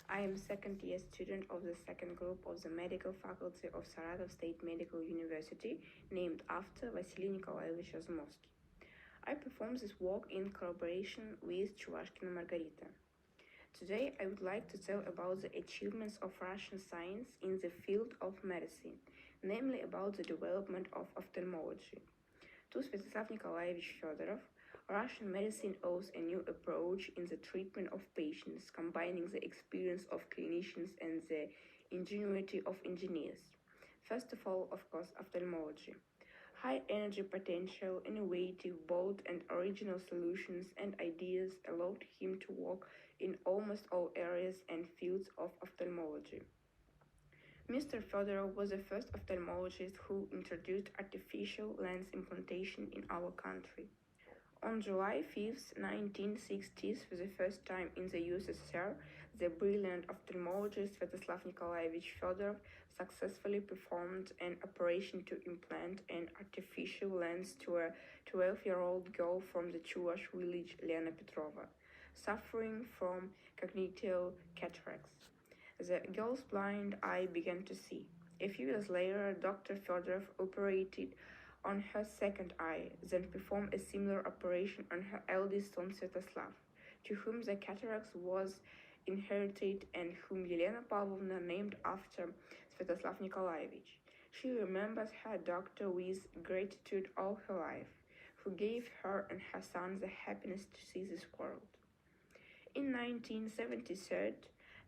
I am second-year student of the second group of the Medical Faculty of Saratov State Medical University, named after Vasily Nikolaevich Razumowski. I perform this work in collaboration with Chuvashkina Margarita. Today, I would like to tell about the achievements of Russian science in the field of medicine, namely about the development of ophthalmology. To Svyatoslav Nikolaevich Fedorov, Russian medicine owes a new approach in the treatment of patients, combining the experience of clinicians and the ingenuity of engineers. First of all, of course, ophthalmology. High energy potential, innovative, bold, and original solutions and ideas allowed him to work in almost all areas and fields of ophthalmology. Mr. Fedorov was the first ophthalmologist who introduced artificial lens implantation in our country. On July 5, 1960s, for the first time in the USSR, the brilliant ophthalmologist Svyatoslav Nikolaevich Fedorov successfully performed an operation to implant an artificial lens to a 12-year-old girl from the Chuvash village Lena Petrova, suffering from congenital cataracts. The girl's blind eye began to see. A few years later, Dr. Fedorov operated on her second eye, then performed a similar operation on her eldest son Svyatoslav, to whom the cataracts was inherited and whom Elena Pavlovna named after Svyatoslav Nikolaevich. She remembers her doctor with gratitude all her life, who gave her and her son the happiness to see this world. In 1973,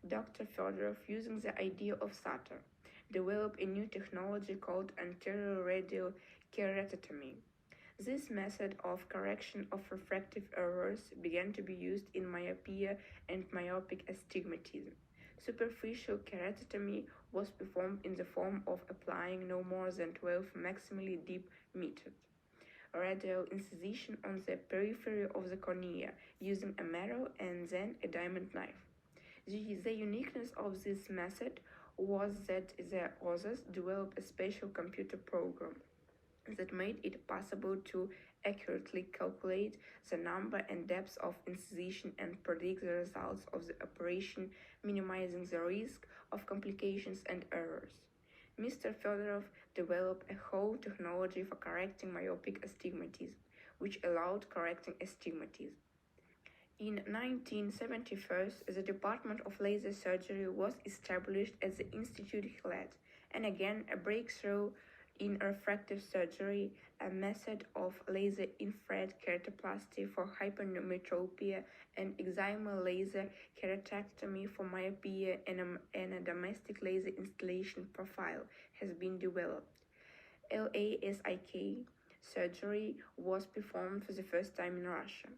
Dr. Fedorov, using the idea of Sator, developed a new technology called anterior radial keratotomy. This method of correction of refractive errors began to be used in myopia and myopic astigmatism. Superficial keratotomy was performed in the form of applying no more than 12 maximally deep method radial incision on the periphery of the cornea using a marrow and then a diamond knife. The uniqueness of this method was that the authors developed a special computer program that made it possible to accurately calculate the number and depth of incision and predict the results of the operation, minimizing the risk of complications and errors. Mr. Fedorov developed a whole technology for correcting myopic astigmatism, which allowed correcting astigmatism. In 1971, the Department of Laser Surgery was established at the Institute he led, and again a breakthrough in refractive surgery, a method of laser infrared keratoplasty for hypermetropia and excimer laser keratectomy for myopia and a domestic laser installation profile has been developed. LASIK surgery was performed for the first time in Russia.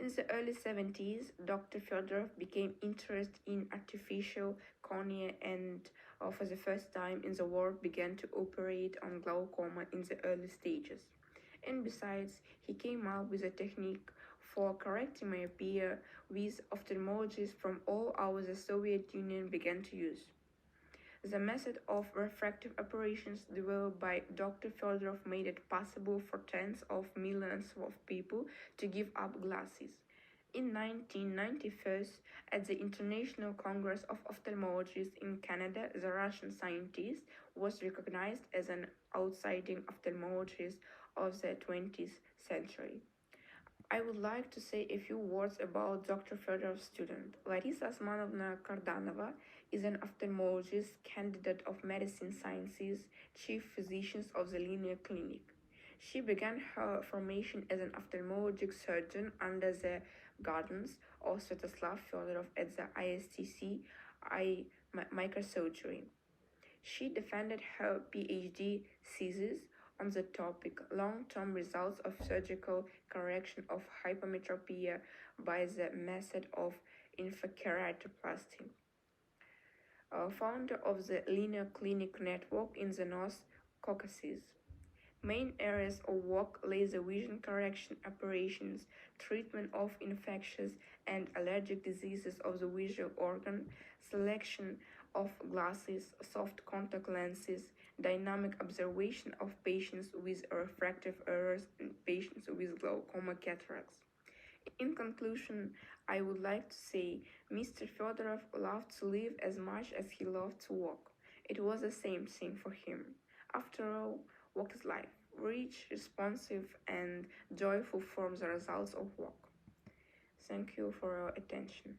In the early 70s, Dr. Fedorov became interested in artificial cornea and for the first time in the world began to operate on glaucoma in the early stages. And besides, he came up with a technique for correcting myopia which ophthalmologists from all over the Soviet Union began to use. The method of refractive operations developed by Dr. Fedorov made it possible for tens of millions of people to give up glasses. In 1991, at the International Congress of Ophthalmologists in Canada, the Russian scientist was recognized as an outstanding ophthalmologist of the 20th century. I would like to say a few words about Dr. Fedorov's student. Larisa Osmanovna Kardanova is an ophthalmologist, candidate of medicine sciences, chief physician of the Linear Clinic. She began her formation as an ophthalmologic surgeon under the guidance of Svyatoslav Fedorov at the ISTC eye microsurgery. She defended her PhD thesis on the topic long-term results of surgical correction of hypermetropia by the method of inferkeratoplasty. Founder of the Linear Clinic network in the North Caucasus. Main areas of work: laser vision correction operations, treatment of infectious and allergic diseases of the visual organ, selection of glasses, soft contact lenses, dynamic observation of patients with refractive errors and patients with glaucoma cataracts. In conclusion, I would like to say Mr. Fedorov loved to live as much as he loved to work. It was the same thing for him. After all, work is life, rich, responsive, and joyful from the results of work. Thank you for your attention.